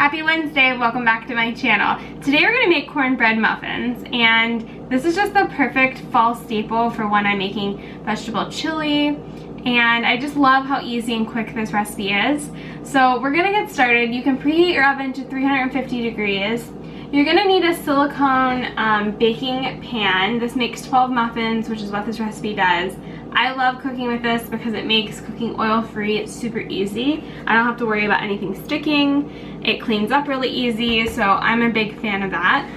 Happy Wednesday, welcome back to my channel. Today we're gonna make cornbread muffins, and this is just the perfect fall staple for when I'm making vegetable chili, and I just love how easy and quick this recipe is. So we're gonna get started. You can preheat your oven to 350 degrees. You're gonna need a silicone baking pan. This makes 12 muffins, which is what this recipe does. I love cooking with this because it makes cooking oil-free. It's super easy. I don't have to worry about anything sticking. It cleans up really easy, so I'm a big fan of that.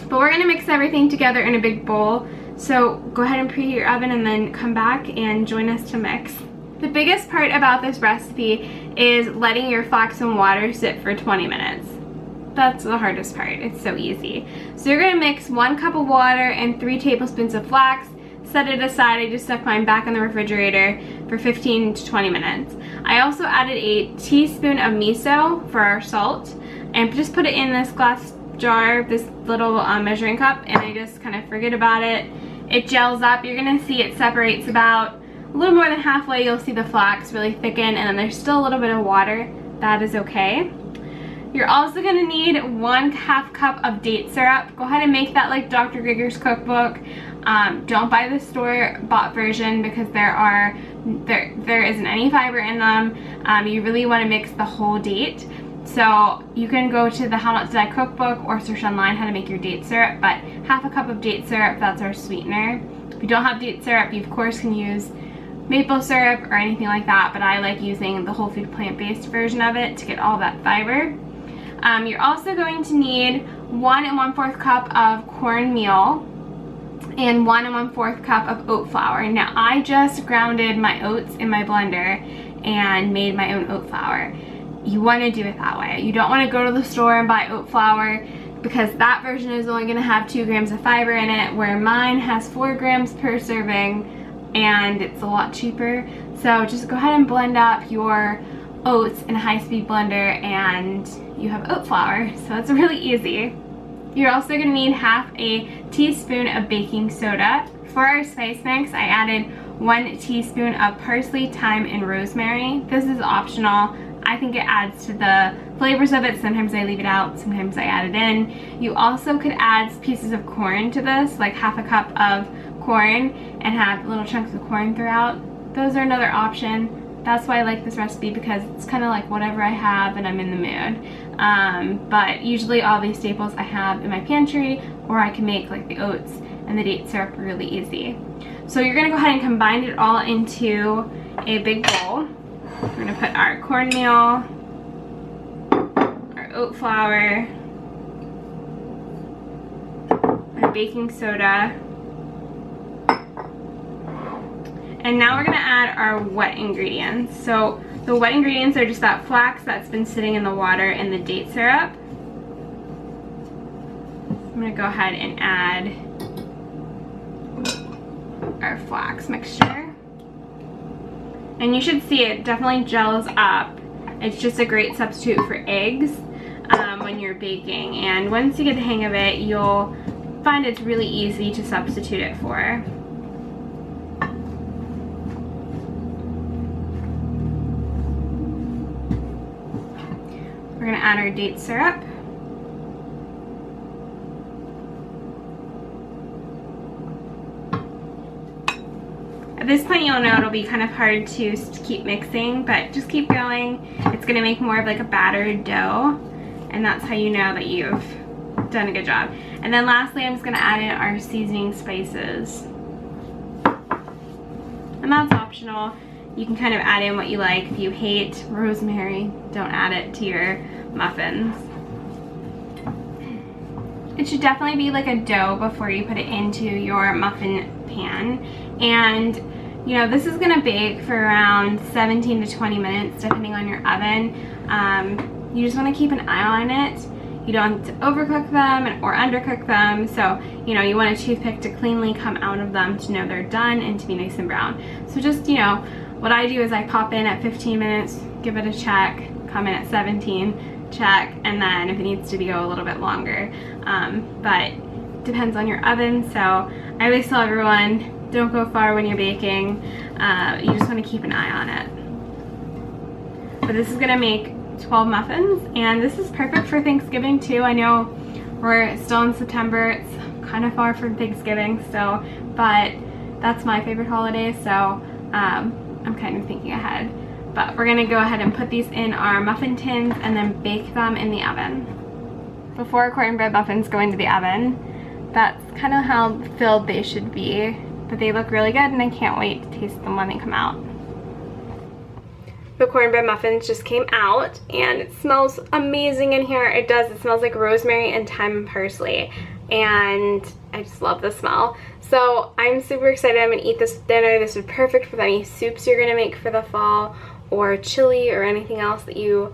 But we're gonna mix everything together in a big bowl. So go ahead and preheat your oven and then come back and join us to mix. The biggest part about this recipe is letting your flax and water sit for 20 minutes. That's the hardest part. It's so easy. So you're gonna mix 1 cup of water and 3 tablespoons of flax. Set it aside. I just stuck mine back in the refrigerator for 15 to 20 minutes. I also added a teaspoon of miso for our salt and just put it in this glass jar, this little measuring cup, and I just kind of forget about it. It gels up. You're gonna see it separates about a little more than halfway. You'll see the flax really thicken, and then there's still a little bit of water. That is okay. You're also gonna need 1/2 cup of date syrup. Go ahead and make that like Dr. Geiger's cookbook. Don't buy the store-bought version because there isn't any fiber in them. You really want to mix the whole date. So you can go to the How Not to Die cookbook or search online how to make your date syrup, but 1/2 cup of date syrup, that's our sweetener. If you don't have date syrup, you of course can use maple syrup or anything like that, but I like using the whole food plant-based version of it to get all that fiber. You're also going to need 1 1/4 cup of cornmeal and 1 1/4 cup of oat flour. Now I just grounded my oats in my blender and made my own oat flour. You want to do it that way. You don't want to go to the store and buy oat flour because that version is only going to have 2 grams of fiber in it, where mine has 4 grams per serving and it's a lot cheaper. So just go ahead and blend up your oats in a high-speed blender and you have oat flour. So it's really easy. You're also going to need 1/2 a teaspoon of baking soda. For our spice mix, I added 1 teaspoon of parsley, thyme, and rosemary. This is optional. I think it adds to the flavors of it. Sometimes I leave it out, sometimes I add it in. You also could add pieces of corn to this, like 1/2 cup of corn, and have little chunks of corn throughout. Those are another option. That's why I like this recipe, because it's kind of like whatever I have and I'm in the mood. But usually all these staples I have in my pantry, or I can make like the oats and the date syrup really easy. So you're gonna go ahead and combine it all into a big bowl. We're gonna put our cornmeal, our oat flour, our baking soda, and now we're gonna add our wet ingredients. So the wet ingredients are just that flax that's been sitting in the water and the date syrup. I'm gonna go ahead and add our flax mixture. And you should see it definitely gels up. It's just a great substitute for eggs when you're baking. And once you get the hang of it, you'll find it's really easy to substitute it for. We're gonna add our date syrup. At this point you'll know it'll be kind of hard to keep mixing, but just keep going. It's gonna make more of like a battered dough, and that's how you know that you've done a good job. And then lastly, I'm just gonna add in our seasoning spices. And that's optional. You can kind of add in what you like. If you hate rosemary, don't add it to your muffins. It should definitely be like a dough before you put it into your muffin pan. And you know, this is gonna bake for around 17 to 20 minutes depending on your oven. You just wanna keep an eye on it. You don't want to overcook them or undercook them. So, you know, you want a toothpick to cleanly come out of them to know they're done and to be nice and brown. So just, you know, what I do is I pop in at 15 minutes, give it a check, come in at 17, check, and then if it needs to go a little bit longer. But depends on your oven. So I always tell everyone, don't go far when you're baking. You just want to keep an eye on it. But this is going to make 12 muffins, and this is perfect for Thanksgiving too. I know we're still in September, it's kind of far from Thanksgiving, so, but that's my favorite holiday, so I'm kind of thinking ahead. But we're gonna go ahead and put these in our muffin tins and then bake them in the oven. Before cornbread muffins go into the oven, that's kind of how filled they should be, but they look really good and I can't wait to taste them when they come out. The cornbread muffins just came out and it smells amazing in here. It does, it smells like rosemary and thyme and parsley, and I just love the smell. So I'm super excited. I'm gonna eat this for dinner. This is perfect for any soups you're gonna make for the fall, or chili, or anything else that you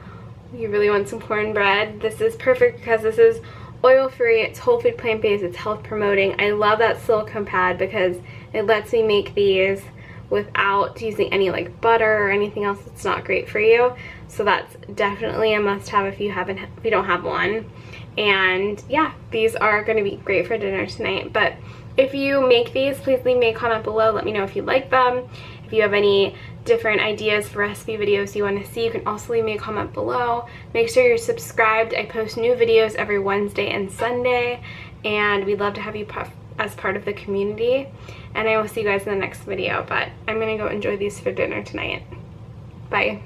really want some cornbread. This is perfect because this is oil-free, it's whole food plant-based, it's health promoting. I love that silicone pad because it lets me make these without using any like butter or anything else that's not great for you. So that's definitely a must-have if you don't have one. And yeah, these are going to be great for dinner tonight. But if you make these, please leave me a comment below. Let me know if you like them. If you have any different ideas for recipe videos you want to see, you can also leave me a comment below. Make sure you're subscribed. I post new videos every Wednesday and Sunday, and we'd love to have you as part of the community. And I will see you guys in the next video, but I'm gonna go enjoy these for dinner tonight. Bye.